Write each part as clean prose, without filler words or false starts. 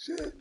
Shit.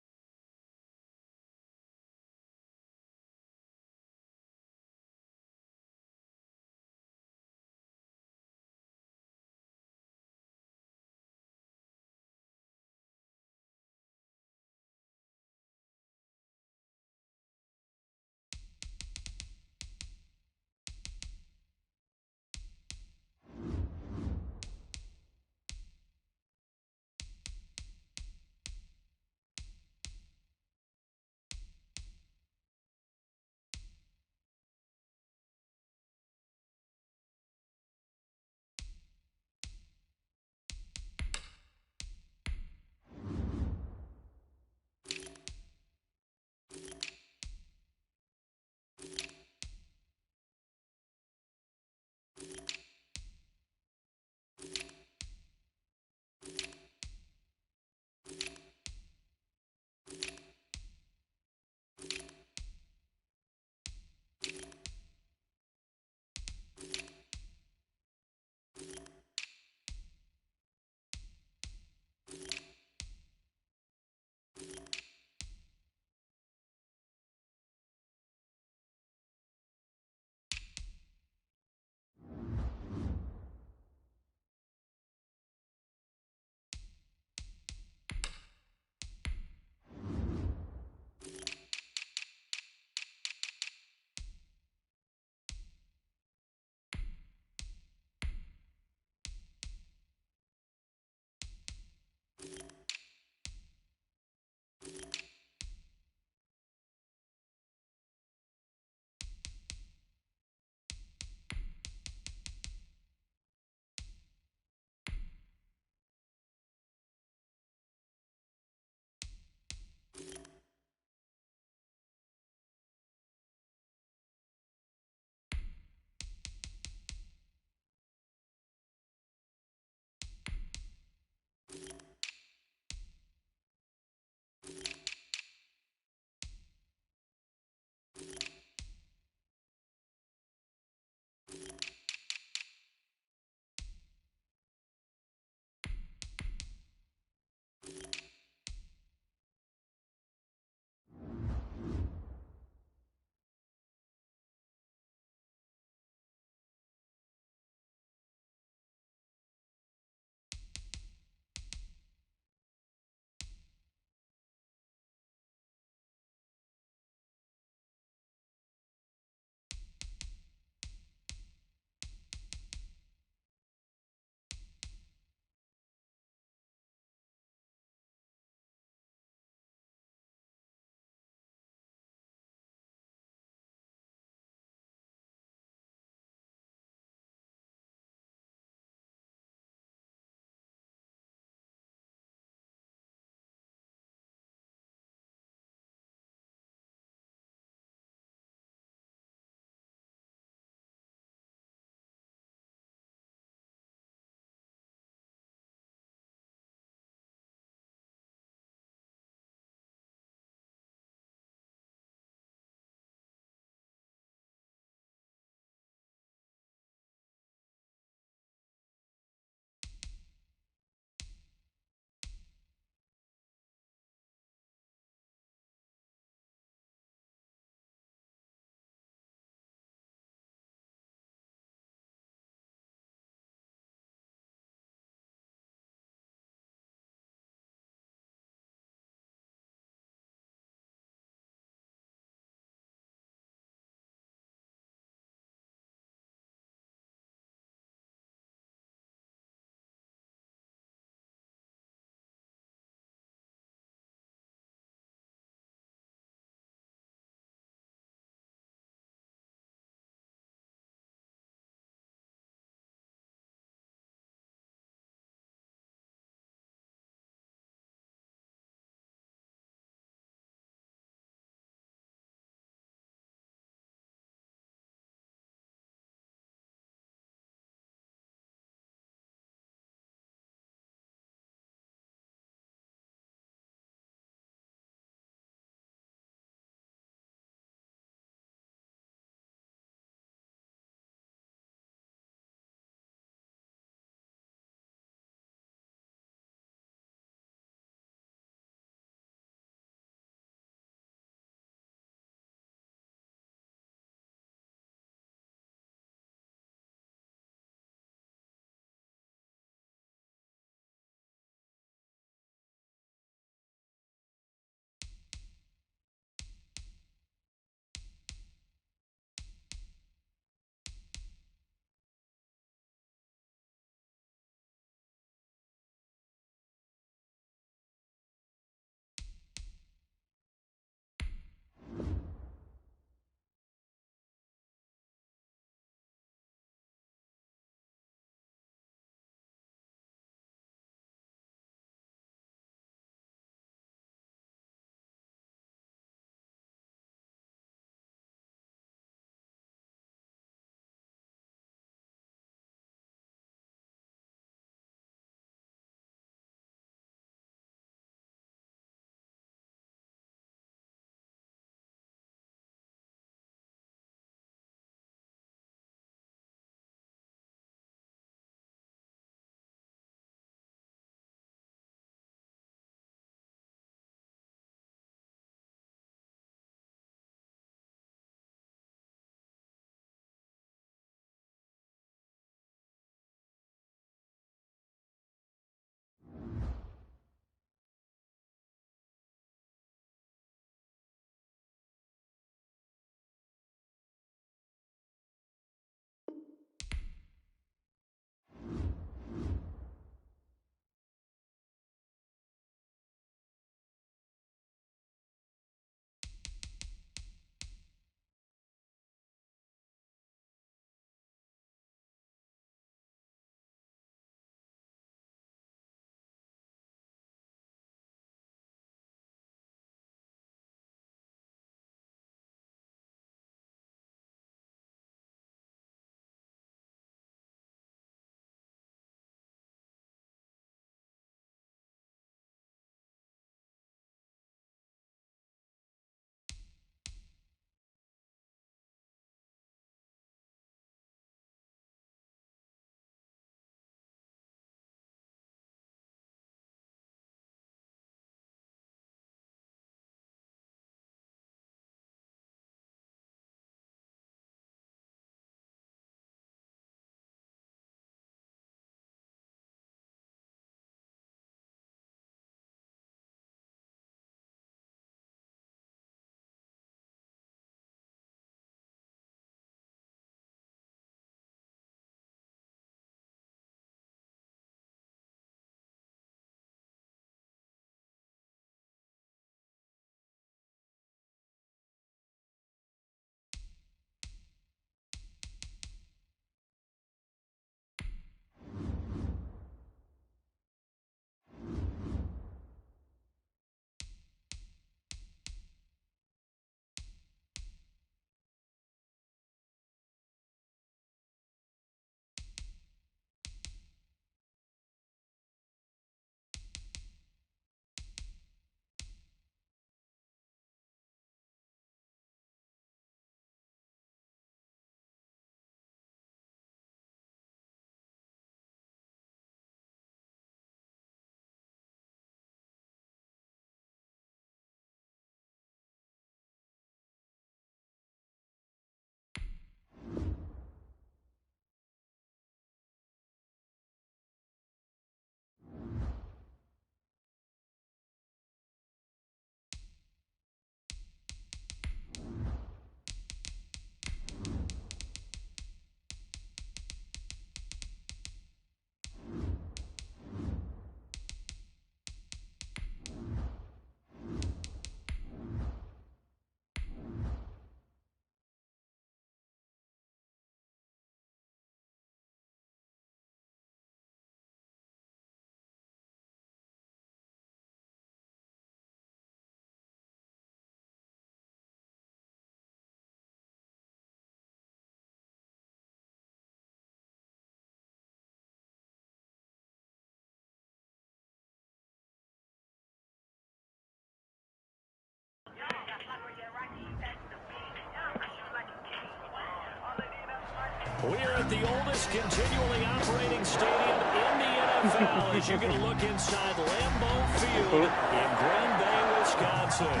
We're at the oldest continually operating stadium in the NFL as you get a look inside Lambeau Field in Green Bay, Wisconsin.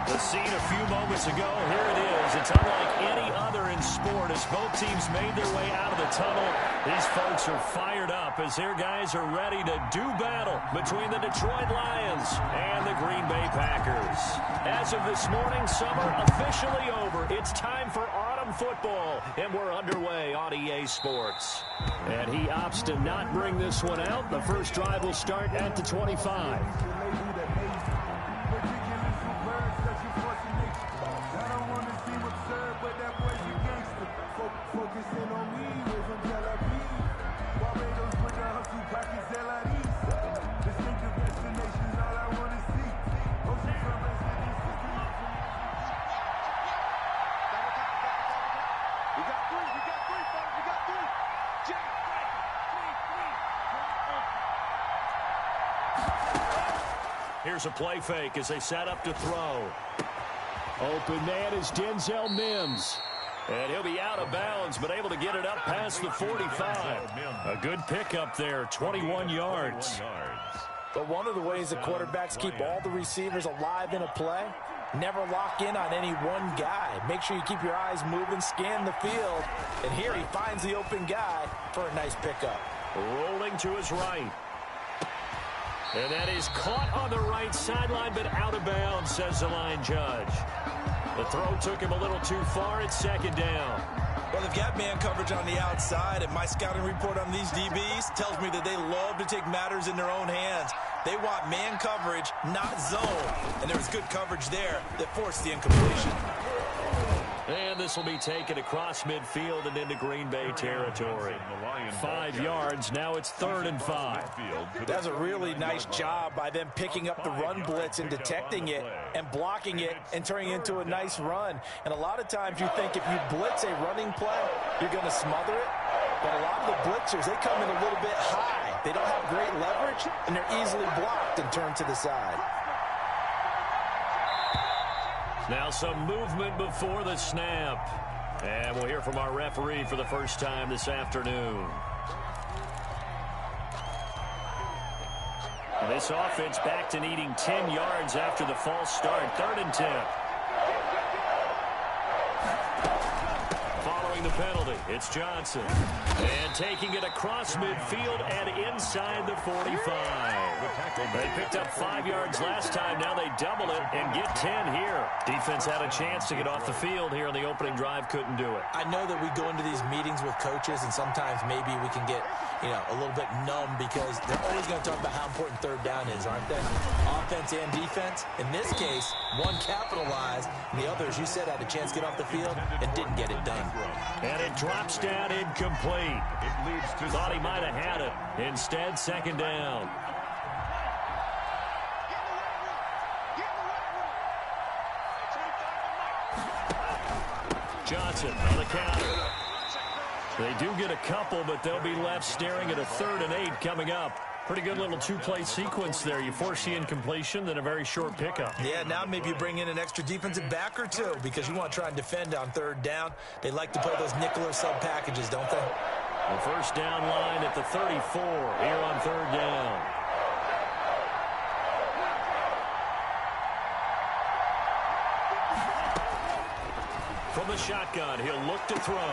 The scene a few moments ago, here it is. It's unlike any other in sport as both teams made their way out of the tunnel. These folks are fired up as their guys are ready to do battle between the Detroit Lions and the Green Bay Packers. As of this morning, summer officially over. It's time for autumn football, and we're underway on EA Sports. And he opts to not bring this one out. The first drive will start at the 25. Here's a play fake as they set up to throw. Open man is Denzel Mims. And he'll be out of bounds, but able to get it up past the 45. A good pickup there, 21 yards. But one of the ways the quarterbacks keep all the receivers alive in a play, never lock in on any one guy. Make sure you keep your eyes moving, scan the field. And here he finds the open guy for a nice pickup. Rolling to his right. And that is caught on the right sideline, but out of bounds, says the line judge. The throw took him a little too far. It's second down. Well, they've got man coverage on the outside, and my scouting report on these DBs tells me that they love to take matters in their own hands. They want man coverage, not zone. And there was good coverage there that forced the incompletion. And this will be taken across midfield and into Green Bay territory. 5 yards. Now it's 3rd and 5. That's a really nice job by them picking up the run blitz and detecting it and blocking it and turning it into a nice run. And a lot of times you think if you blitz a running play, you're going to smother it. But a lot of the blitzers, they come in a little bit high. They don't have great leverage, and they're easily blocked and turned to the side. Now some movement before the snap. And we'll hear from our referee for the first time this afternoon. This offense back to needing 10 yards after the false start. 3rd and 10. Following the penalty, it's Johnson. And taking it across midfield and inside the 45. They picked up 5 yards last time. Now they double it and get 10 here. Defense had a chance to get off the field here in the opening drive. Couldn't do it. I know that we go into these meetings with coaches, and sometimes maybe we can get, a little bit numb because they're always going to talk about how important 3rd down is, aren't they? Offense and defense. In this case, one capitalized, and the other, as you said, had a chance to get off the field and didn't get it done. And it drops down incomplete. Thought he might have had it. Instead, 2nd down. Johnson on the counter. They do get a couple, but they'll be left staring at a 3rd and 8 coming up. Pretty good little two-play sequence there. You force the incompletion, then a very short pickup. Yeah, now maybe you bring in an extra defensive back or two because you want to try and defend on 3rd down. They like to play those nickel or sub packages, don't they? The first down line at the 34 here on 3rd down. From the shotgun, he'll look to throw.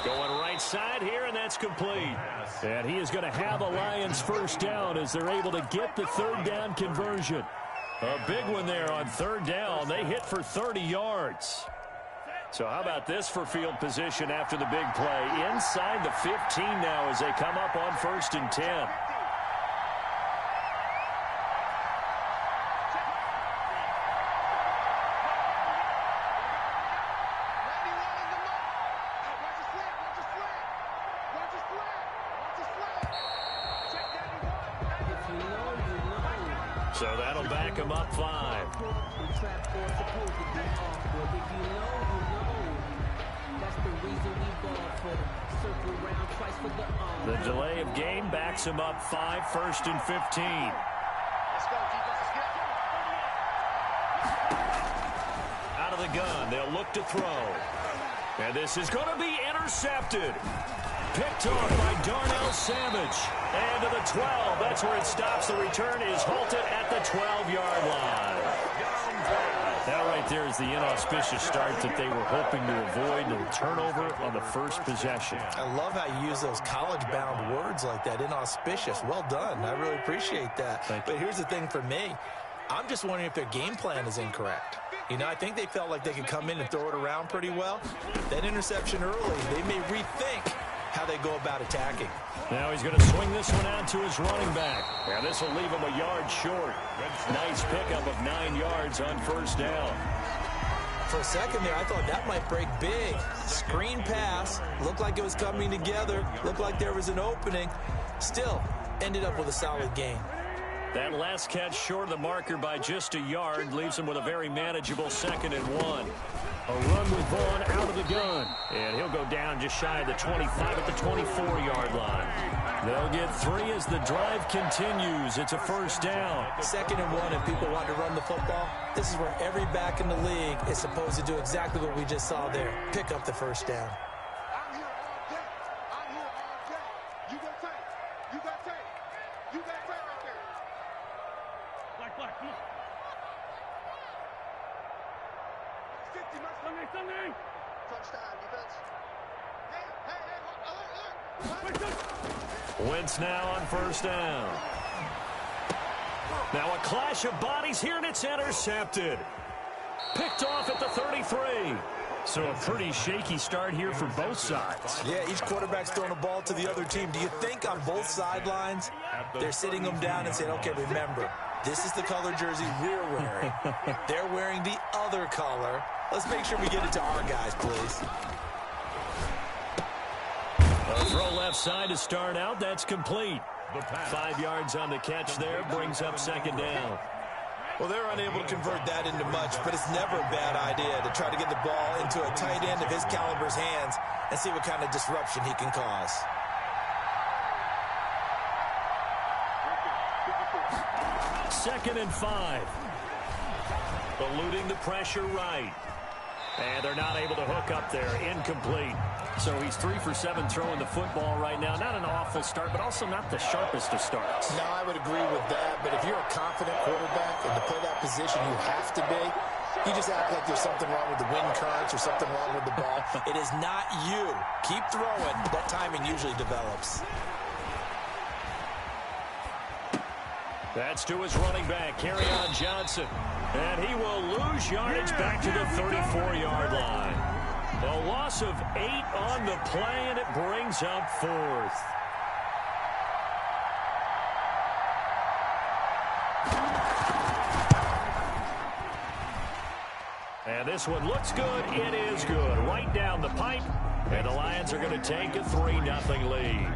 Going right side here, and that's complete. And he is going to have a Lions first down as they're able to get the 3rd down conversion. A big one there on 3rd down. They hit for 30 yards. So how about this for field position after the big play? Inside the 15 now as they come up on 1st and 10. So that'll back him up 5. The delay of game backs him up 5, 1st and 15. Out of the gun, they'll look to throw. And this is going to be intercepted. Picked off by Darnell Savage. And to the 12. That's where it stops. The return is halted at the 12-yard line. That right there is the inauspicious start that they were hoping to avoid. The turnover on the first possession. I love how you use those college-bound words like that, inauspicious. Well done. I really appreciate that. But here's the thing for me. I'm just wondering if their game plan is incorrect. You know, I think they felt like they could come in and throw it around pretty well. That interception early, they may rethink how they go about attacking. Now he's going to swing this one out to his running back. Yeah, this will leave him a yard short. Nice pickup of 9 yards on first down. For a second there, I thought that might break big. Screen pass. Looked like it was coming together. Looked like there was an opening. Still, ended up with a solid gain. That last catch short of the marker by just a yard leaves him with a very manageable 2nd and 1. A run with Vaughn out of the gun. And he'll go down just shy of the 25 at the 24-yard line. They'll get 3 as the drive continues. It's a first down. 2nd and 1, if people want to run the football, this is where every back in the league is supposed to do exactly what we just saw there. Pick up the first down. Wentz now on first down. Now a clash of bodies here, and it's intercepted. Picked off at the 33. So a pretty shaky start here for both sides. Yeah, each quarterback's throwing a ball to the other team. Do you think on both sidelines they're sitting them down and saying, okay, remember, this is the color jersey we're wearing. They're wearing the other color. Let's make sure we get it to our guys, please. A throw left side to start out. That's complete. 5 yards on the catch there. Brings up 2nd down. Well, they're unable to convert that into much, but it's never a bad idea to try to get the ball into a tight end of his caliber's hands and see what kind of disruption he can cause. Second and 5. Eluding the pressure right. And they're not able to hook up there. Incomplete. So he's 3 for 7 throwing the football right now. Not an awful start, but also not the sharpest of starts. No, I would agree with that. But if you're a confident quarterback and to play that position, you have to be. You just act like there's something wrong with the wind currents or something wrong with the ball. It is not you. Keep throwing. That timing usually develops. That's to his running back, Kerryon Johnson. And he will lose yardage back to the 34-yard line. A loss of 8 on the play, and it brings up 4th. And this one looks good. It is good. Right down the pipe. And the Lions are going to take a 3-0 lead.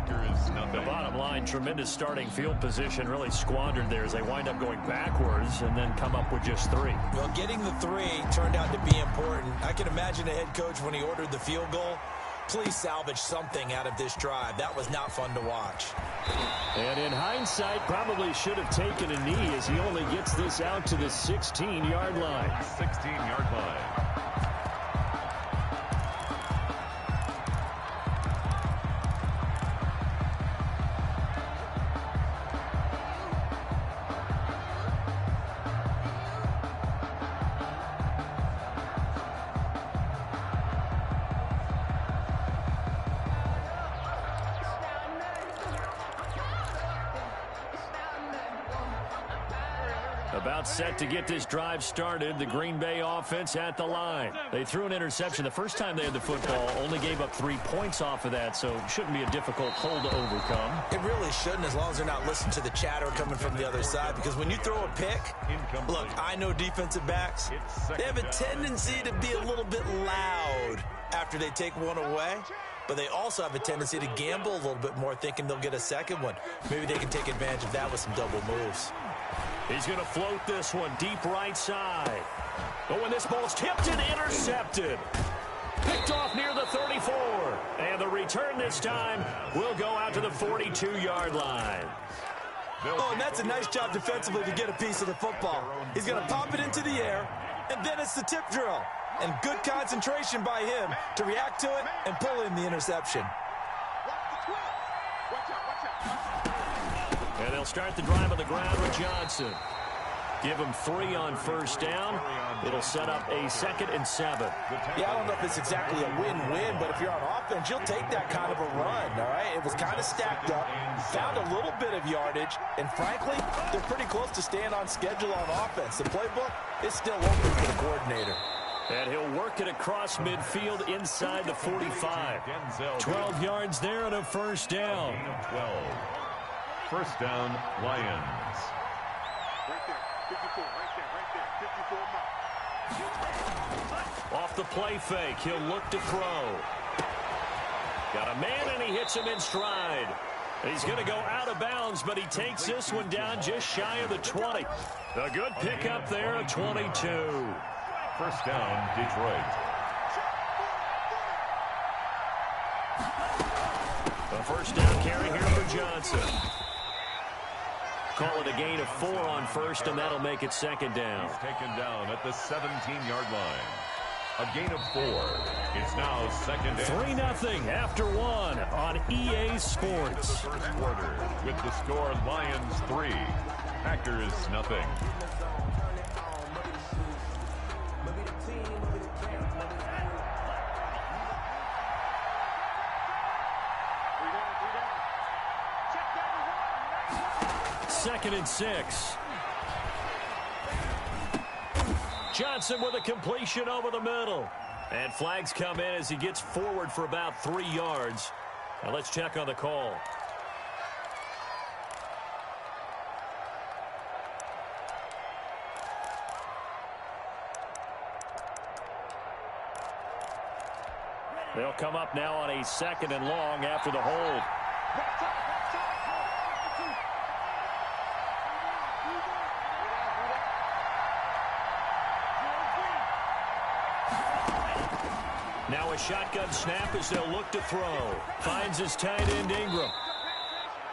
The bottom line, tremendous starting field position, really squandered there as they wind up going backwards and then come up with just 3. Well, getting the 3 turned out to be important. I can imagine the head coach when he ordered the field goal. Please salvage something out of this drive. That was not fun to watch. And in hindsight, probably should have taken a knee as he only gets this out to the 16-yard line. 16-yard line. About set to get this drive started. The Green Bay offense at the line. They threw an interception the first time they had the football. Only gave up 3 points off of that, so shouldn't be a difficult hole to overcome. It really shouldn't, as long as they're not listening to the chatter coming from the other side. Because when you throw a pick, look, I know defensive backs, they have a tendency to be a little bit loud after they take one away. But they also have a tendency to gamble a little bit more, thinking they'll get a second one. Maybe they can take advantage of that with some double moves. He's going to float this one deep right side. But when this ball's tipped and intercepted. Picked off near the 34. And the return this time will go out to the 42-yard line. Oh, and that's a nice job defensively to get a piece of the football. He's going to pop it into the air, and then it's the tip drill. And good concentration by him to react to it and pull in the interception. And they'll start the drive on the ground with Johnson. Give him 3 on first down. It'll set up a 2nd and 7. Yeah, I don't know if it's exactly a win-win, but if you're on offense, you'll take that kind of a run, all right? It was kind of stacked up, found a little bit of yardage, and frankly, they're pretty close to staying on schedule on offense. The playbook is still open for the coordinator. And he'll work it across midfield inside the 45. 12 yards there and a first down. 12. First down, Lions. Off the play fake, he'll look to throw. Got a man, and he hits him in stride. He's going to go out of bounds, but he takes this one down just shy of the 20. A good pickup there, a 22. First down, Detroit. A first down carry here for Johnson. Call it a gain of 4 on first, and that'll make it 2nd down. He's taken down at the 17-yard line. A gain of 4. It's now 2nd down. 3-0 after 1 on EA Sports. First quarter with the score Lions 3, Packers 0. Second and 6. Johnson with a completion over the middle. And flags come in as he gets forward for about 3 yards. Now let's check on the call. They'll come up now on a 2nd and long after the hold. Now a shotgun snap as they'll look to throw. Finds his tight end Ingram.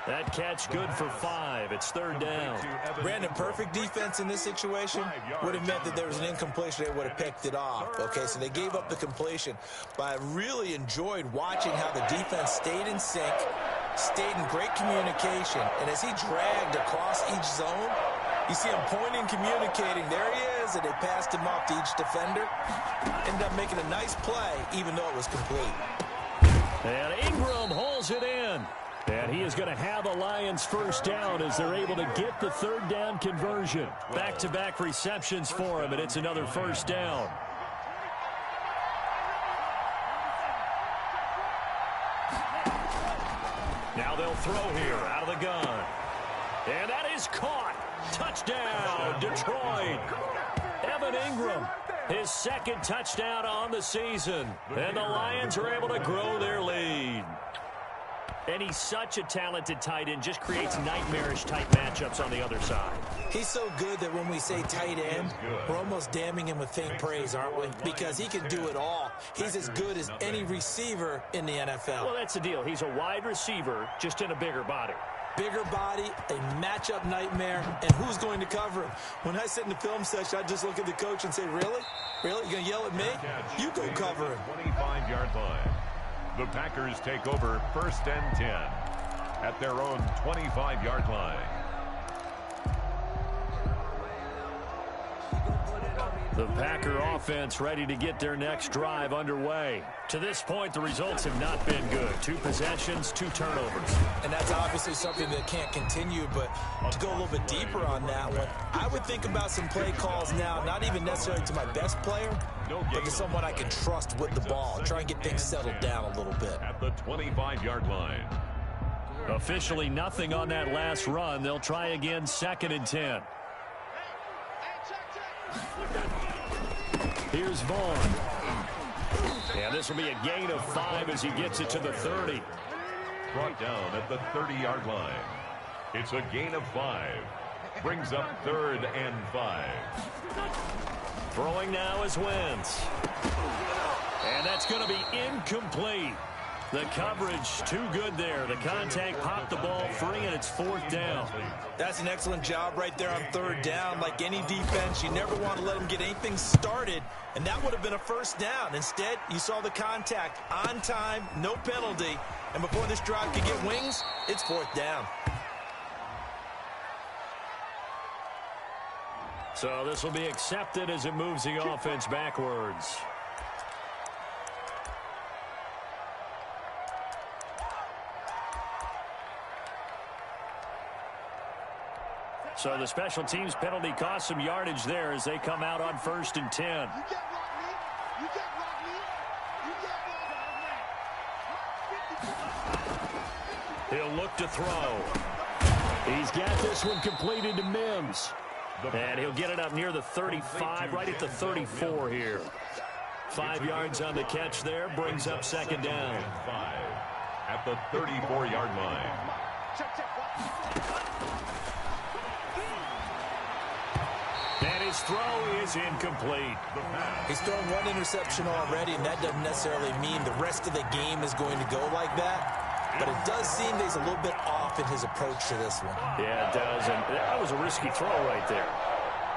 That catch good for 5. It's 3rd down. Brandon, perfect defense in this situation would have meant that there was an incompletion. They would have picked it off. Okay, so they gave up the completion. But I really enjoyed watching how the defense stayed in sync, stayed in great communication. And as he dragged across each zone, you see him pointing, communicating. There he is, and they passed him off to each defender. Ended up making a nice play, even though it was complete. And Ingram holds it in. And he is going to have a Lions first down as they're able to get the 3rd down conversion. Back-to-back receptions for him, and it's another first down. Now they'll throw here out of the gun. And that is caught. Touchdown, Detroit. Evan Ingram, his 2nd touchdown on the season. And the Lions are able to grow their lead. And he's such a talented tight end, just creates nightmarish-type matchups on the other side. He's so good that when we say tight end, we're almost damning him with faint praise, aren't we? Because he can do it all. He's as good as any receiver in the NFL. Well, that's the deal. He's a wide receiver, just in a bigger body. Bigger body, a matchup nightmare, and who's going to cover him? When I sit in the film session, I just look at the coach and say, really? Really? You going to yell at me? You go cover him. 25-yard line. The Packers take over 1st and 10 at their own 25-yard line. The Packer offense ready to get their next drive underway. To this point, the results have not been good. 2 possessions, 2 turnovers. And that's obviously something that can't continue, but to go a little bit deeper on that one, I would think about some play calls now, not even necessarily to my best player, but to someone I can trust with the ball. Try and get things settled down a little bit. At the 25-yard line. Officially nothing on that last run. They'll try again, 2nd and 10. Here's Vaughn. And this will be a gain of 5 as he gets it to the 30. Brought down at the 30-yard line. It's a gain of 5. Brings up 3rd and 5. Throwing now is Wentz. And that's going to be incomplete. The coverage too good there. The contact popped the ball free, and it's 4th down. That's an excellent job right there on 3rd down. Like any defense, you never want to let them get anything started, and that would have been a 1st down. Instead, you saw the contact on time, no penalty, and before this drive could get wings, it's 4th down. So this will be accepted as it moves the offense backwards. So the special teams penalty cost some yardage there as they come out on 1st and 10. He'll look to throw. He's got this one completed to Mims. And he'll get it up near the 35, right at the 34 here. 5 yards on the catch there, brings up 2nd down. 5 at the 34-yard line. And his throw is incomplete. He's thrown 1 interception already, and that doesn't necessarily mean the rest of the game is going to go like that. But it does seem that he's a little bit off in his approach to this one. Yeah, it does. And that was a risky throw right there.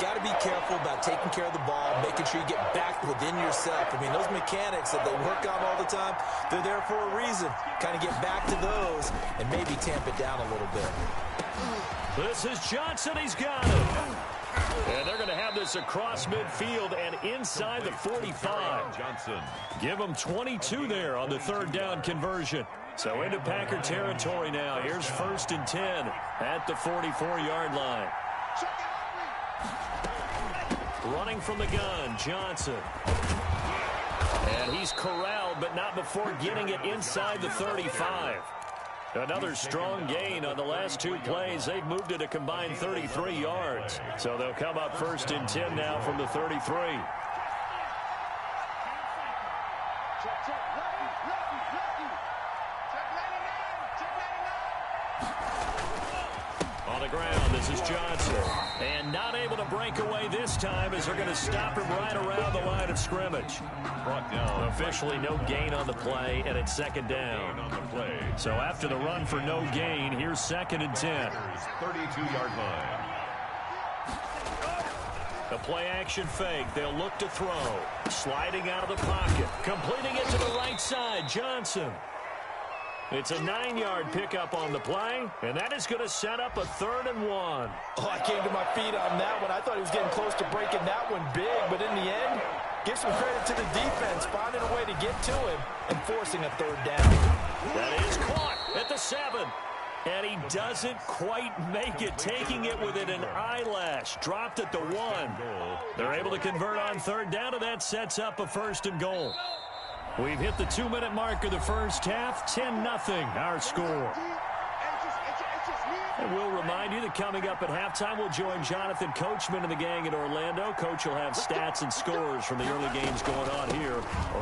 Got to be careful about taking care of the ball, making sure you get back within yourself. I mean, those mechanics that they work on all the time, they're there for a reason. Kind of get back to those and maybe tamp it down a little bit. This is Johnson. He's got it. And they're going to have this across midfield and inside the 45. Johnson. Give them 22 there on the 3rd down conversion. So into Packer territory now. Here's 1st and 10 at the 44-yard line. Running from the gun, Johnson. And he's corralled, but not before getting it inside the 35. Another strong gain on the last 2 plays. They've moved it a combined 33 yards. So they'll come up 1st and 10 now from the 33. On the ground, this is Johnson. And not able to break away this time as they're going to stop him right around the line of scrimmage. Brought down. Officially no gain on the play, and it's 2nd down. On the play. So after the run for no gain, here's 2nd and 10. 32-yard line. The play action fake. They'll look to throw. Sliding out of the pocket. Completing it to the right side. Johnson. It's a 9-yard pickup on the play, and that is going to set up a 3rd and 1. Oh, I came to my feet on that one. I thought he was getting close to breaking that one big, but in the end, give some credit to the defense, finding a way to get to him and forcing a 3rd down. That is caught at the 7. And he doesn't quite make it, taking it within an eyelash. Dropped at the 1. They're able to convert on 3rd down, and that sets up a 1st and goal. We've hit the 2-minute mark of the first half. 10-0 our score. And we'll remind you that coming up at halftime, we'll join Jonathan Coachman and the gang in Orlando. Coach will have stats and scores from the early games going on here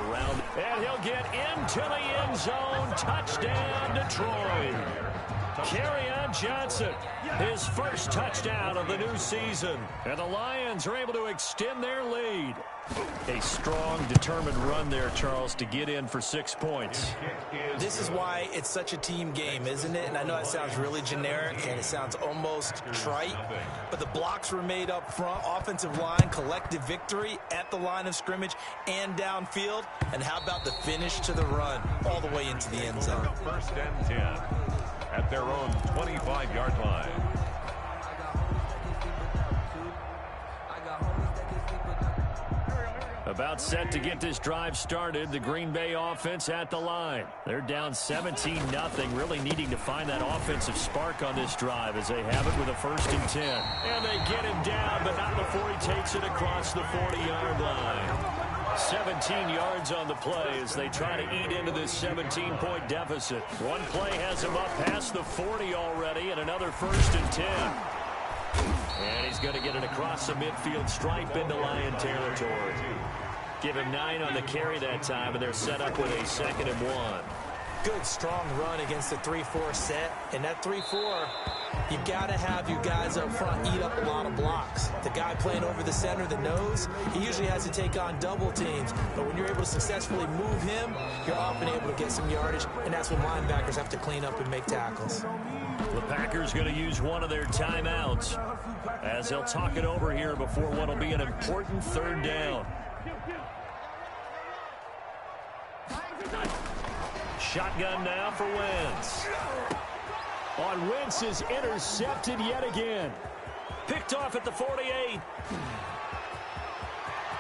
around. And he'll get into the end zone. Touchdown, Detroit. Kerryon Johnson, his first touchdown of the new season. And the Lions are able to extend their lead. A strong, determined run there, Charles, to get in for 6 points. This is why it's such a team game, isn't it? And I know that sounds really generic and it sounds almost trite, but the blocks were made up front, offensive line, collective victory at the line of scrimmage and downfield. And how about the finish to the run all the way into the end zone? 1st and 10 at their own 25-yard line. About set to get this drive started. The Green Bay offense at the line. They're down 17-0, really needing to find that offensive spark on this drive as they have it with a 1st and 10. And they get him down, but not before he takes it across the 40-yard line. 17 yards on the play as they try to eat into this 17-point deficit. One play has him up past the 40 already, and another 1st and 10. And he's going to get it across the midfield stripe into Lion territory. Give him 9 on the carry that time, and they're set up with a 2nd and 1. Good, strong run against the 3-4 set. And that 3-4, you've got to have your guys up front eat up a lot of blocks. The guy playing over the center, the nose, he usually has to take on double teams. But when you're able to successfully move him, you're often able to get some yardage, and that's when linebackers have to clean up and make tackles. The Packers going to use one of their timeouts as they'll talk it over here before what will be an important third down. Shotgun now for Wentz. On Wentz is intercepted yet again. Picked off at the 48.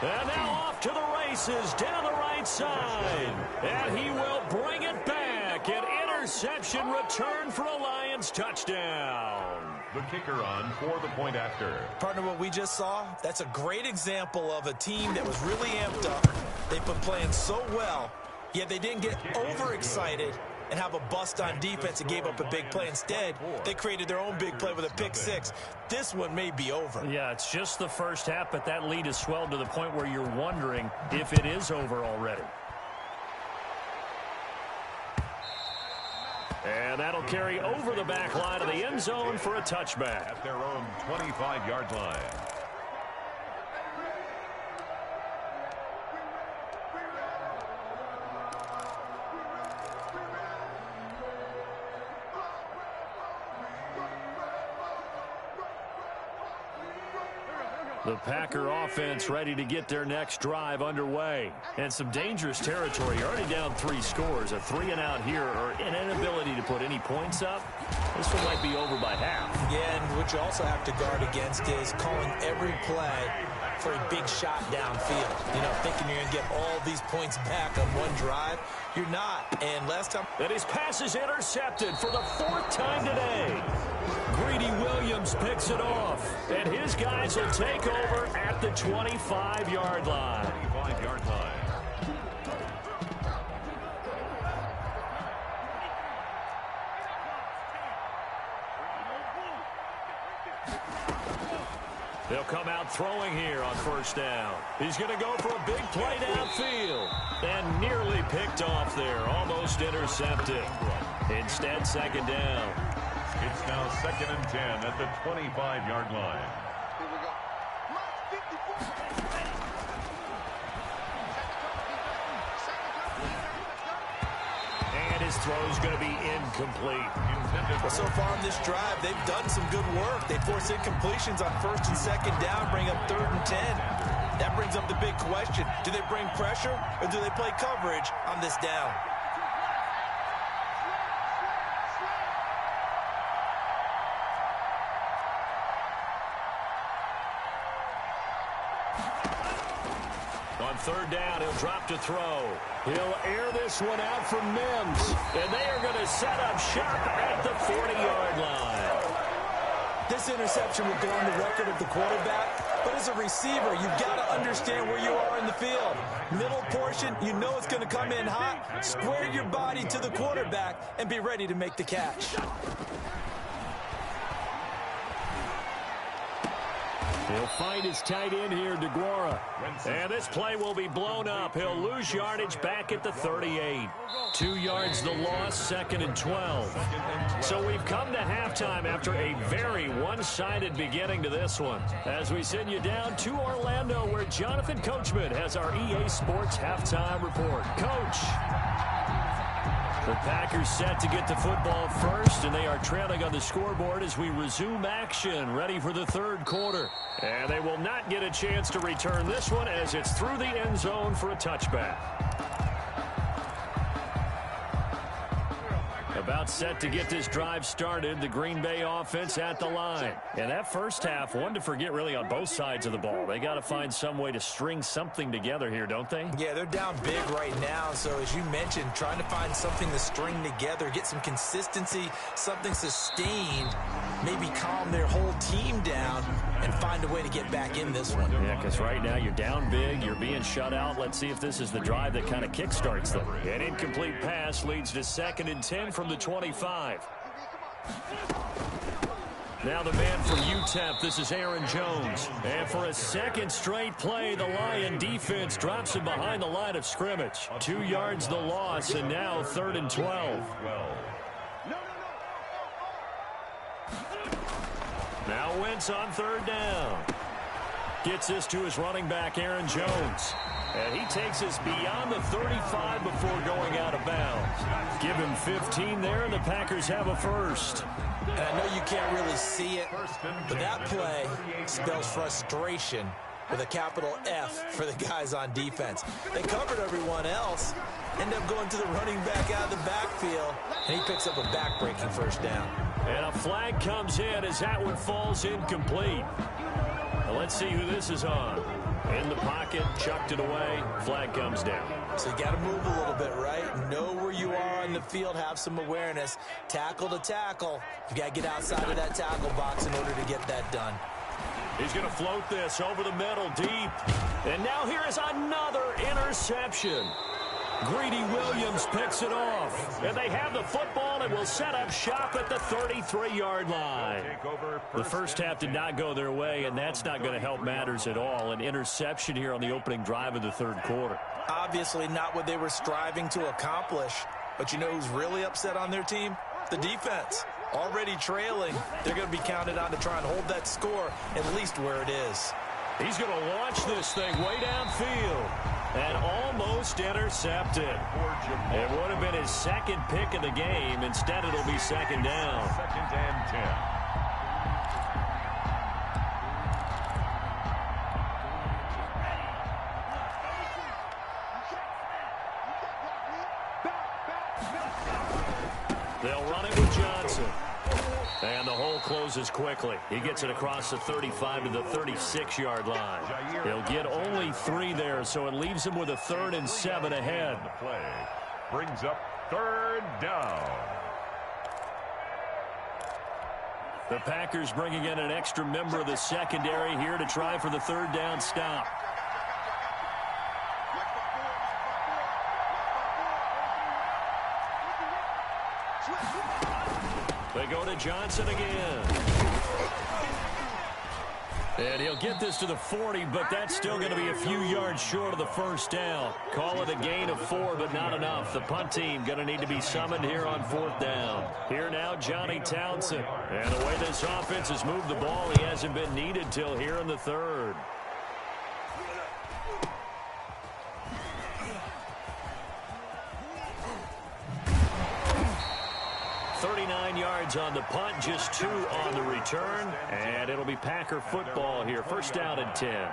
And now off to the races down the right side. And he will bring it back. An interception return for a Lions touchdown. The kicker on for the point after. Partner, what we just saw, that's a great example of a team that was really amped up. They've been playing so well, yet they didn't get overexcited and have a bust on defense and gave up a big play. Instead, they created their own big play with a pick six. This one may be over. Yeah, it's just the first half, but that lead has swelled to the point where you're wondering if it is over already. And that'll carry over the back line of the end zone for a touchback. At their own 25-yard line. The Packer offense ready to get their next drive underway. And some dangerous territory. You're already down 3 scores. A 3-and-out here or an inability to put any points up. This one might be over by half. Yeah, and what you also have to guard against is calling every play for a big shot downfield. You know, thinking you're going to get all these points back on one drive. You're not. And last time... And his pass is intercepted for the 4th time today. Greedy Williams picks it off, and his guys will take over at the 25-yard line. 25-yard line. They'll come out throwing here on first down. He's going to go for a big play downfield, and nearly picked off there, almost intercepted. Instead, second down. It's now 2nd and 10 at the 25-yard line. And his throw's going to be incomplete. Well, so far on this drive, they've done some good work. They force incompletions on 1st and 2nd down, bring up 3rd and 10. That brings up the big question. Do they bring pressure or do they play coverage on this down? On 3rd down, he'll drop to throw. He'll air this one out for Mims. And they are going to set up shop at the 40-yard line. This interception will go on the record of the quarterback. But as a receiver, you've got to understand where you are in the field. Middle portion, you know it's going to come in hot. Square your body to the quarterback and be ready to make the catch. He'll find his tight end here, DeGuara. And this play will be blown up. He'll lose yardage back at the 38. 2 yards the loss, 2nd and 12. So we've come to halftime after a very one-sided beginning to this one. As we send you down to Orlando, where Jonathan Coachman has our EA Sports halftime report. Coach. The Packers set to get the football first, and they are trailing on the scoreboard as we resume action, ready for the 3rd quarter. And they will not get a chance to return this one as it's through the end zone for a touchback. About set to get this drive started, the Green Bay offense at the line. And that first half, one to forget really on both sides of the ball. They got to find some way to string something together here, don't they? Yeah, they're down big right now. So as you mentioned, trying to find something to string together, get some consistency, something sustained, maybe calm their whole team down and find a way to get back in this one. Yeah, because right now you're down big, you're being shut out. Let's see if this is the drive that kind of kickstarts them. An incomplete pass leads to 2nd and 10 from the 25. Now the man from UTEP, this is Aaron Jones. And for a second straight play, the Lion defense drops him behind the line of scrimmage. 2 yards the loss, and now 3rd and 12. Now Wentz on 3rd down. Gets this to his running back, Aaron Jones. And he takes us beyond the 35 before going out of bounds. Give him 15 there, and the Packers have a first. And I know you can't really see it, but that play spells frustration with a capital F for the guys on defense. They covered everyone else, end up going to the running back out of the backfield, and he picks up a back-breaking first down. And a flag comes in as that one falls incomplete. Now let's see who this is on. In the pocket, chucked it away, flag comes down. So you got to move a little bit, right? Know where you are on the field, have some awareness. Tackle to tackle. You got to get outside of that tackle box in order to get that done. He's going to float this over the middle deep. And now here is another interception. Greedy Williams picks it off. And they have the football and will set up shop at the 33-yard line. The first half did not go their way, and that's not going to help matters at all. An interception here on the opening drive of the 3rd quarter. Obviously not what they were striving to accomplish. But you know who's really upset on their team? The defense. Already trailing. They're going to be counted on to try and hold that score at least where it is. He's going to launch this thing way downfield. And almost intercepted. It would have been his 2nd pick of the game. Instead, it'll be 2nd down. 2nd and 10. They'll run it with Johnson. And the hole closes quickly. He gets it across the 35 to the 36-yard line. He'll get only 3 there, so it leaves him with a 3rd and 7 ahead. The play brings up 3rd down. The Packers bringing in an extra member of the secondary here to try for the 3rd down stop. They go to Johnson again. And he'll get this to the 40, but that's still going to be a few yards short of the 1st down. Call it a gain of 4, but not enough. The punt team going to need to be summoned here on 4th down. Here now, Johnny Townsend. And the way this offense has moved the ball, he hasn't been needed till here in the 3rd. 39 yards on the punt, just 2 on the return, and it'll be Packer football here. 1st down and 10.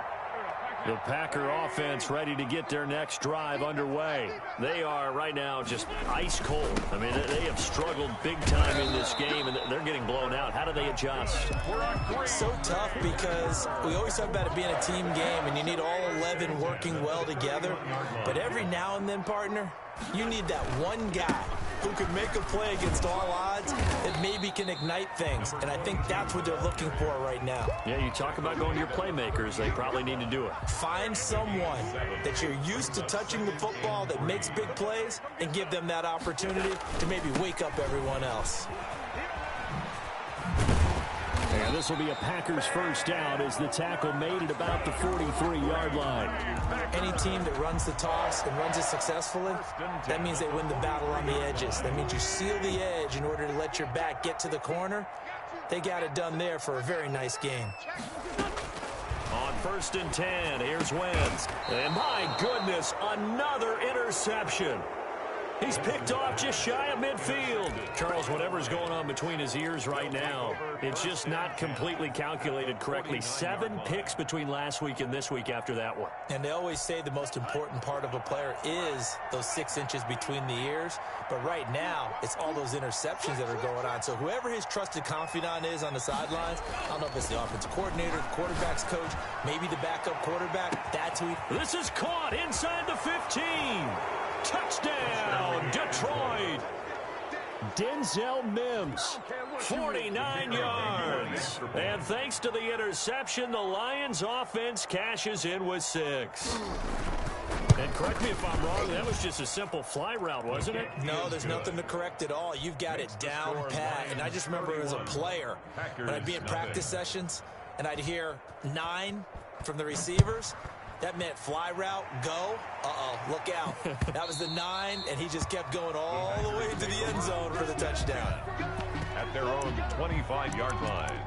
The Packer offense ready to get their next drive underway. They are right now just ice cold. I mean, they have struggled big time in this game, and they're getting blown out. How do they adjust? So tough because we always talk about it being a team game, and you need all 11 working well together. But every now and then, partner, you need that one guy who can make a play against all odds that maybe can ignite things. And I think that's what they're looking for right now. Yeah, you talk about going to your playmakers. They probably need to do it. Find someone that you're used to touching the football that makes big plays and give them that opportunity to maybe wake up everyone else. And this will be a Packers 1st down as the tackle made at about the 43-yard line. Any team that runs the toss and runs it successfully, that means they win the battle on the edges. That means you seal the edge in order to let your back get to the corner. They got it done there for a very nice game. On 1st and 10, here's Wentz. And my goodness, another interception. He's picked off just shy of midfield. Charles, whatever's going on between his ears right now, it's just not completely calculated correctly. 7 picks between last week and this week after that one. And they always say the most important part of a player is those 6 inches between the ears. But right now, it's all those interceptions that are going on. So whoever his trusted confidant is on the sidelines, I don't know if it's the offensive coordinator, the quarterback's coach, maybe the backup quarterback, that's who he... This is caught inside the 15. Touchdown, Detroit. Denzel Mims, 49 yards. And thanks to the interception, the Lions offense cashes in with 6. And correct me if I'm wrong, that was just a simple fly route, wasn't it? No, there's nothing to correct at all. You've got it down pat. And I just remember as a player, when I'd be in practice sessions and I'd hear 9 from the receivers, that meant fly route, go. Uh-oh, look out. That was the 9, and he just kept going all the way to the end zone for the touchdown. At their own 25-yard line.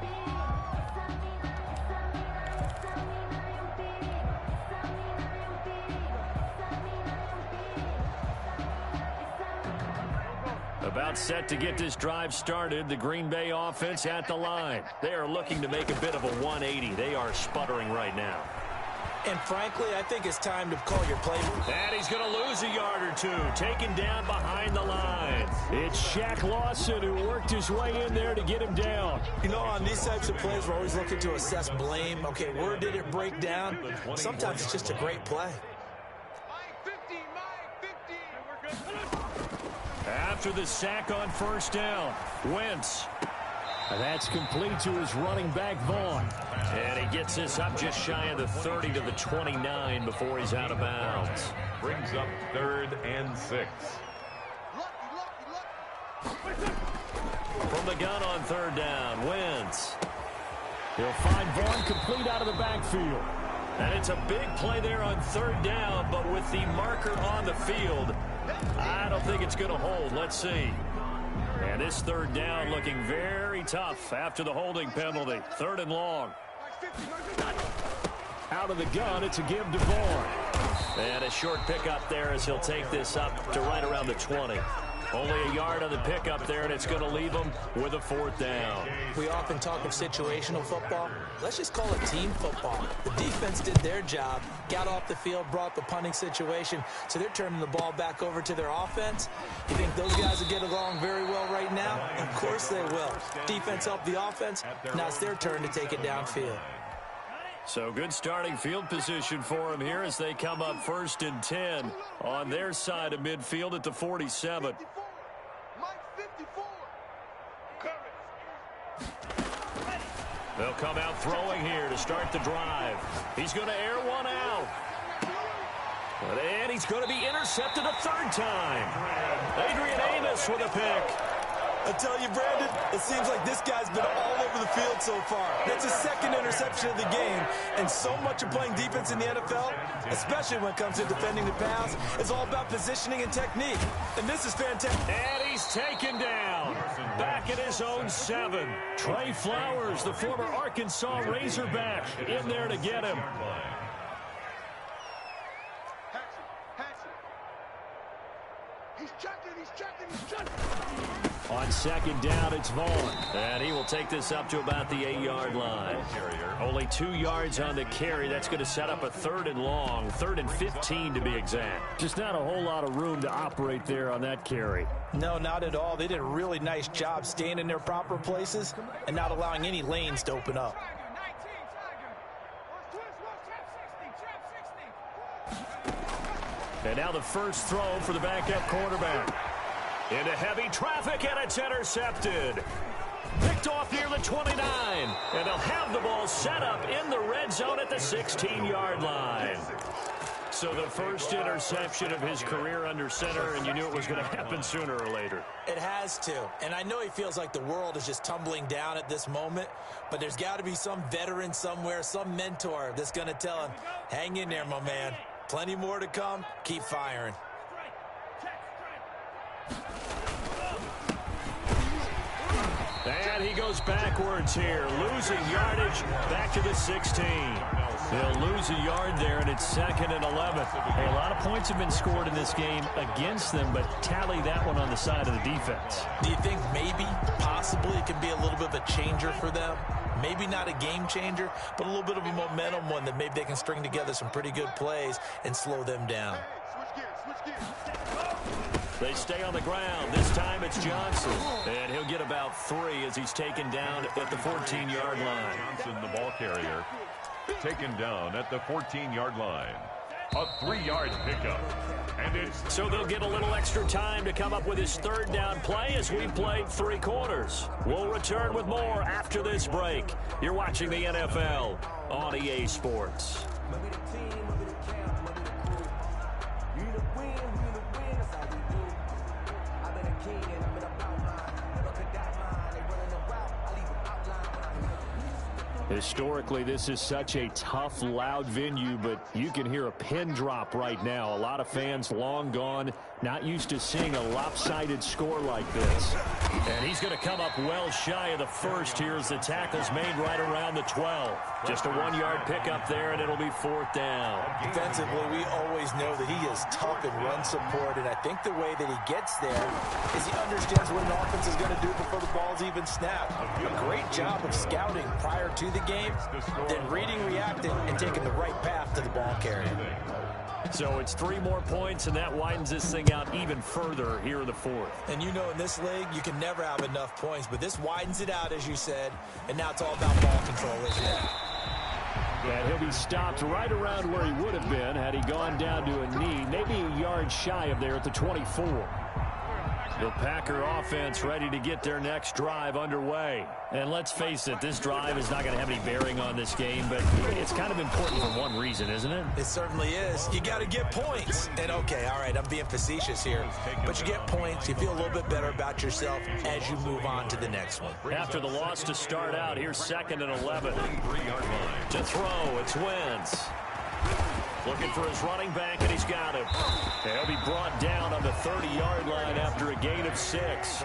About set to get this drive started. The Green Bay offense at the line. They are looking to make a bit of a 180. They are sputtering right now. And frankly, I think it's time to call your play. And he's going to lose a yard or 2. Taken down behind the line. It's Shaq Lawson who worked his way in there to get him down. You know, on these types of plays, we're always looking to assess blame. Okay, where did it break down? Sometimes it's just a great play. After the sack on first down, Wentz. That's complete to his running back, Vaughn. And he gets this up just shy of the 30 to the 29 before he's out of bounds. Brings up 3rd and 6. From the gun on 3rd down, Wentz. He'll find Vaughn complete out of the backfield. And it's a big play there on 3rd down, but with the marker on the field, I don't think it's going to hold. Let's see. And this 3rd down looking very tough after the holding penalty. 3rd and long. Out of the gun, it's a give to Vaughn. And a short pickup there as he'll take this up to right around the 20. Only a yard on the pickup there, and it's going to leave him with a 4th down. We often talk of situational football. Let's just call it team football. The defense did their job, got off the field, brought the punting situation, so they're turning the ball back over to their offense. You think those guys will get along very well right now? Of course they will. Defense helped the offense. Now it's their turn to take it downfield. So good starting field position for them here as they come up 1st and 10 on their side of midfield at the 47. They'll come out throwing here to start the drive. He's going to air one out. And he's going to be intercepted a 3rd time. Adrian Amos with a pick. I tell you, Brandon, it seems like this guy's been all over the field so far. That's his 2nd interception of the game, and so much of playing defense in the NFL, especially when it comes to defending the pass, is all about positioning and technique. And this is fantastic. And he's taken down. Back at his own 7. Trey Flowers, the former Arkansas Razorback, in there to get him. He's checking. On 2nd down, it's Vaughn. And he will take this up to about the 8-yard line. Only 2 yards on the carry. That's going to set up a 3rd and long. 3rd and 15 to be exact. Just not a whole lot of room to operate there on that carry. No, not at all. They did a really nice job staying in their proper places and not allowing any lanes to open up. And now the first throw for the backup quarterback. Into heavy traffic, and it's intercepted. Picked off near the 29. And they'll have the ball set up in the red zone at the 16-yard line. So the first interception of his career under center, and you knew it was going to happen sooner or later. It has to. And I know he feels like the world is just tumbling down at this moment, but there's got to be some veteran somewhere, some mentor that's going to tell him, hang in there, my man. Plenty more to come. Keep firing. And he goes backwards here, losing yardage back to the 16. They'll lose a yard there, and it's 2nd and 11. Hey, a lot of points have been scored in this game against them, but tally that one on the side of the defense. Do you think maybe, possibly, it can be a little bit of a changer for them? Maybe not a game changer, but a little bit of a momentum one that maybe they can string together some pretty good plays and slow them down. They stay on the ground. This time it's Johnson. And he'll get about 3 as he's taken down at the 14-yard line. Johnson, the ball carrier, taken down at the 14-yard line. A 3-yard pickup. And it's so they'll get a little extra time to come up with his 3rd down play as we played 3 quarters. We'll return with more after this break. You're watching the NFL on EA Sports. Historically, this is such a tough, loud venue, but you can hear a pin drop right now. A lot of fans long gone, not used to seeing a lopsided score like this. And he's going to come up well shy of the first here as the tackle's made right around the 12. Just a 1-yard pickup there, and it'll be 4th down. Defensively, we always know that he is tough in run support, and I think the way that he gets there is he understands what an offense is going to do before the ball's even snapped. A great job of scouting prior to the game, then reading, reacting, and taking the right path to the ball carrier. So it's 3 more points, and that widens this thing out even further here in the 4th. And you know in this league, you can never have enough points, but this widens it out, as you said, and now it's all about ball control, isn't it? And he'll be stopped right around where he would have been had he gone down to a knee, maybe a yard shy of there at the 24. The Packer offense ready to get their next drive underway. And let's face it, this drive is not going to have any bearing on this game, but it's kind of important for one reason, isn't it? It certainly is. You got to get points. And okay, all right, I'm being facetious here, but you get points, you feel a little bit better about yourself as you move on to the next one. After the loss to start out, here's 2nd and 11. To throw, it's Wentz. Looking for his running back, and he's got him. He'll be brought down on the 30-yard line after a gain of 6.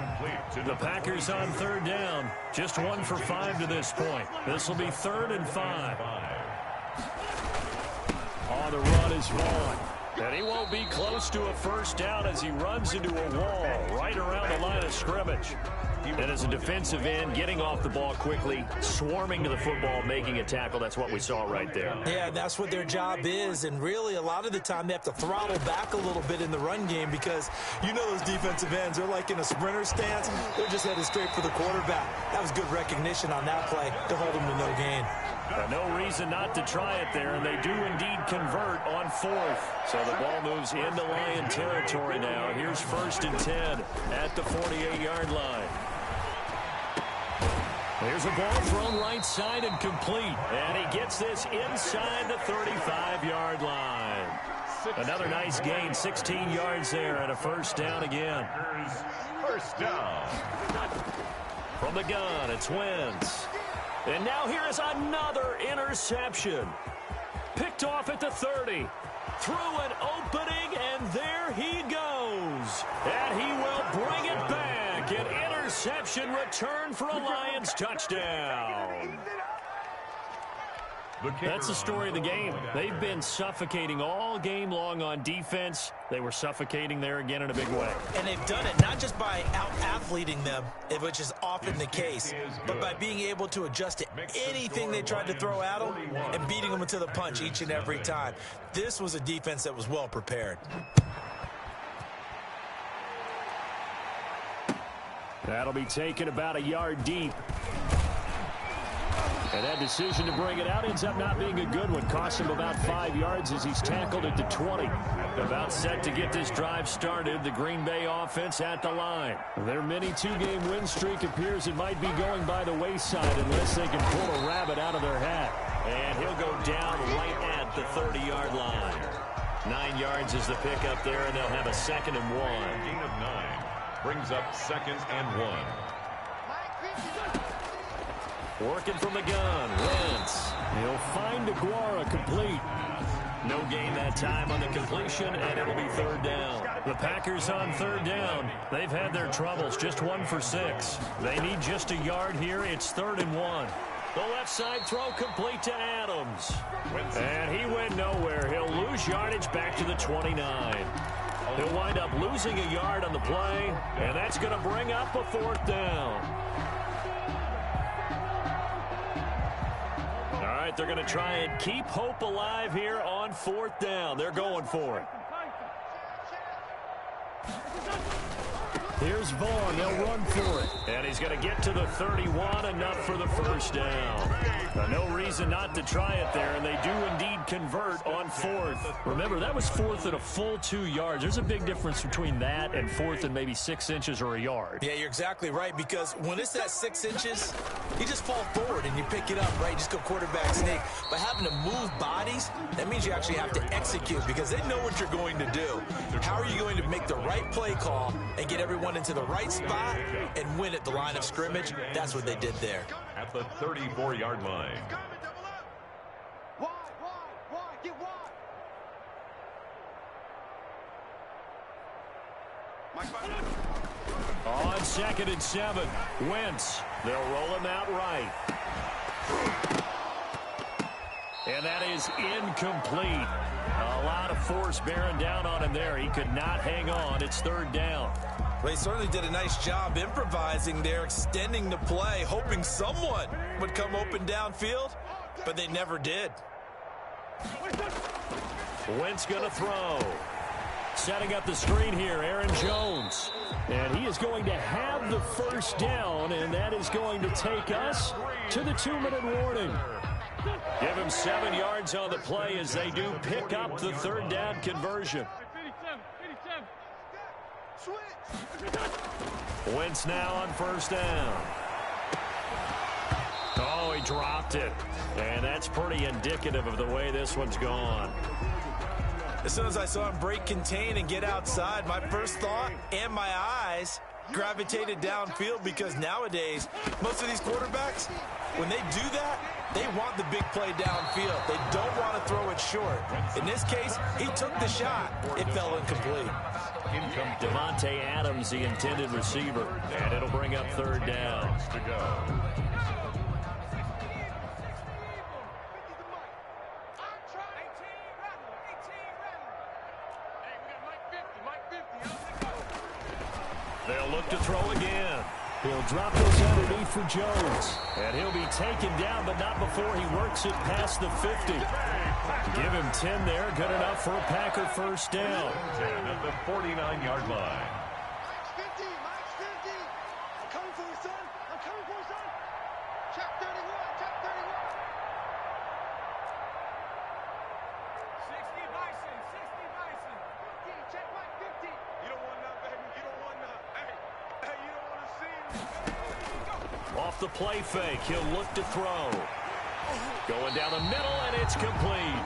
The Packers on 3rd down. Just 1 for 5 to this point. This will be 3rd and 5. On the run is Vaughn. And he won't be close to a 1st down as he runs into a wall right around the line of scrimmage. And as a defensive end, getting off the ball quickly, swarming to the football, making a tackle, that's what we saw right there. Yeah, that's what their job is, and really a lot of the time they have to throttle back a little bit in the run game because you know those defensive ends, they're like in a sprinter stance. They're just headed straight for the quarterback. That was good recognition on that play to hold them to no gain. No reason not to try it there, and they do indeed convert on 4th. So the ball moves into Lion territory now. Here's 1st and 10 at the 48-yard line. There's a ball thrown right side and complete. And he gets this inside the 35-yard line. Another nice gain, 16 yards there, and a 1st down again. 1st down. From the gun, it's Wentz. And now here is another interception. Picked off at the 30. Through an opening, and there he goes. And he will bring it back. An interception return for a Lions touchdown. That's the story of the game. They've been suffocating all game long on defense. They were suffocating there again in a big way. And they've done it not just by out-athleting them, which is often the case, but by being able to adjust to anything they tried to throw at them and beating them to the punch each and every time. This was a defense that was well prepared. That'll be taken about a yard deep. And that decision to bring it out ends up not being a good one. Cost him about 5 yards as he's tackled at the 20. About set to get this drive started. The Green Bay offense at the line. Their mini 2-game win streak appears it might be going by the wayside unless they can pull a rabbit out of their hat. And he'll go down right at the 30-yard line. 9 yards is the pickup there, and they'll have a 2nd and 1. Gain of 9 brings up 2nd and 1. Working from the gun, Wentz. He'll find Aguara complete. No gain that time on the completion, and it'll be 3rd down. The Packers on 3rd down. They've had their troubles, just 1 for 6. They need just a yard here. It's 3rd and 1. The left side throw complete to Adams. And he went nowhere. He'll lose yardage back to the 29. He'll wind up losing a yard on the play, and that's going to bring up a 4th down. All right, they're going to try and keep hope alive here on 4th down. They're going for it. Here's Vaughn. They'll run for it. And he's going to get to the 31, enough for the 1st down. No reason not to try it there, and they do indeed convert on 4th. Remember, that was 4th at a full 2 yards. There's a big difference between that and 4th and maybe 6 inches or a yard. Yeah, you're exactly right, because when it's that 6 inches, you just fall forward and you pick it up, right? You just go quarterback sneak. But having to move bodies, that means you actually have to execute because they know what you're going to do. How are you going to make the right play call and get everyone one into the right spot and win at the line of scrimmage. That's what they did there. At the 34-yard line. Wide, get wide. On 2nd and 7, Wentz. They'll roll him out right. And that is incomplete. A lot of force bearing down on him there. He could not hang on. It's 3rd down. Well, he certainly did a nice job improvising there, extending the play, hoping someone would come open downfield, but they never did. Wentz going to throw. Setting up the screen here, Aaron Jones. And he is going to have the 1st down, and that is going to take us to the 2-minute warning. Give him 7 yards on the play as they do pick up the 3rd down conversion. Wentz now on 1st down. Oh, he dropped it. And that's pretty indicative of the way this one's gone. As soon as I saw him break contain and get outside, my first thought and my eyes gravitated downfield, because nowadays, most of these quarterbacks, when they do that, they want the big play downfield. They don't want to throw it short. In this case, he took the shot. It fell incomplete. Devontae Adams, the intended receiver, and it'll bring up 3rd down. To go. They'll look to throw again. He'll drop those underneath for Jones. And he'll be taken down, but not before he works it past the 50. Give him 10 there. Good enough for a Packer 1st down. 10 at the 49-yard line. Max 50. I'm coming for you, son. Check 31. 60 Bison. Check Mike 50. You don't want none, baby. You don't want none. Hey, you don't want to see him. Off the play fake, he'll look to throw. Going down the middle, and it's complete.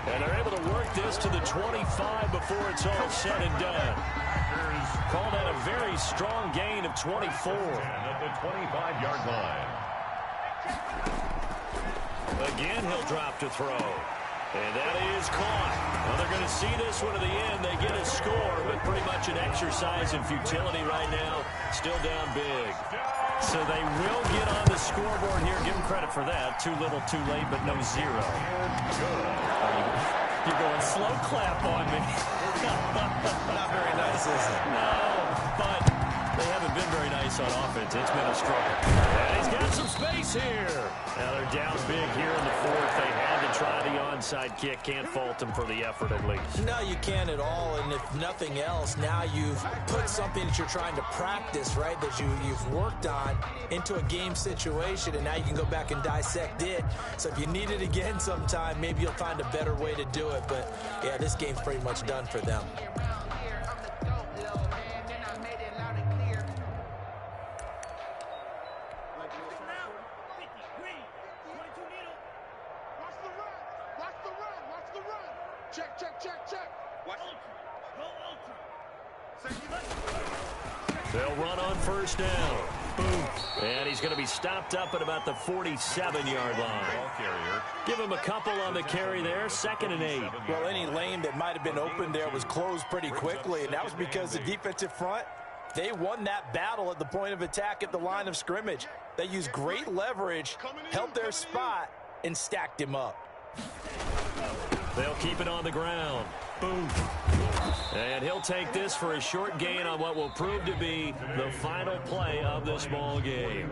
And they're able to work this to the 25 before it's all said and done. Called out a very strong gain of 24. At the 25-yard line. Again, he'll drop to throw. And that is caught. Well, they're going to see this one to the end. They get a score, but pretty much an exercise in futility right now. Still down big. So they will get on the scoreboard here. Give them credit for that. Too little, too late, but no 0. You're going slow clap on me. Not very nice, is it? No, but they haven't been very nice on offense. It's been a struggle. And he's got some space here. Now they're down big here in the 4th. They had to try the onside kick. Can't fault them for the effort at least. No, you can't at all. And if nothing else, now you've put something that you're trying to practice, right, that you've worked on into a game situation, and now you can go back and dissect it. So if you need it again sometime, maybe you'll find a better way to do it. But, yeah, this game's pretty much done for them. Check. They'll run on 1st down. Boom. And he's going to be stopped up at about the 47-yard line. Give him a couple on the carry there. 2nd and 8. Well, any lane that might have been open there was closed pretty quickly, and that was because the defensive front, they won that battle at the point of attack at the line of scrimmage. They used great leverage, held their spot, and stacked him up. They'll keep it on the ground. Boom. And he'll take this for a short gain on what will prove to be the final play of this ball game.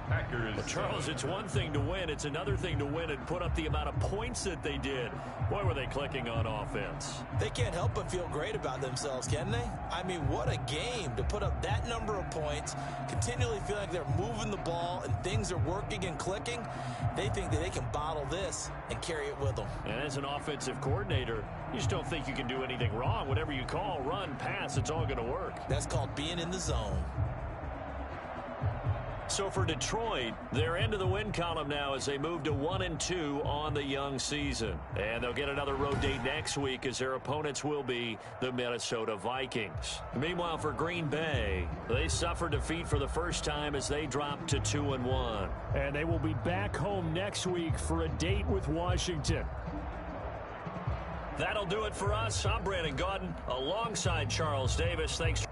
Well, Charles, it's one thing to win. It's another thing to win and put up the amount of points that they did. Boy, were they clicking on offense. They can't help but feel great about themselves, can they? I mean, what a game to put up that number of points, continually feel like they're moving the ball and things are working and clicking. They think that they can bottle this and carry it with them. And as an offensive coordinator, you just don't think you can do anything wrong. Whatever you call, run, pass, it's all going to work. That's called being in the zone. So for Detroit, they're into the win column now as they move to 1-2 on the young season. And they'll get another road date next week as their opponents will be the Minnesota Vikings. Meanwhile, for Green Bay, they suffered defeat for the first time as they dropped to 2-1. And they will be back home next week for a date with Washington. That'll do it for us. I'm Brandon Gaudin alongside Charles Davis. Thanks for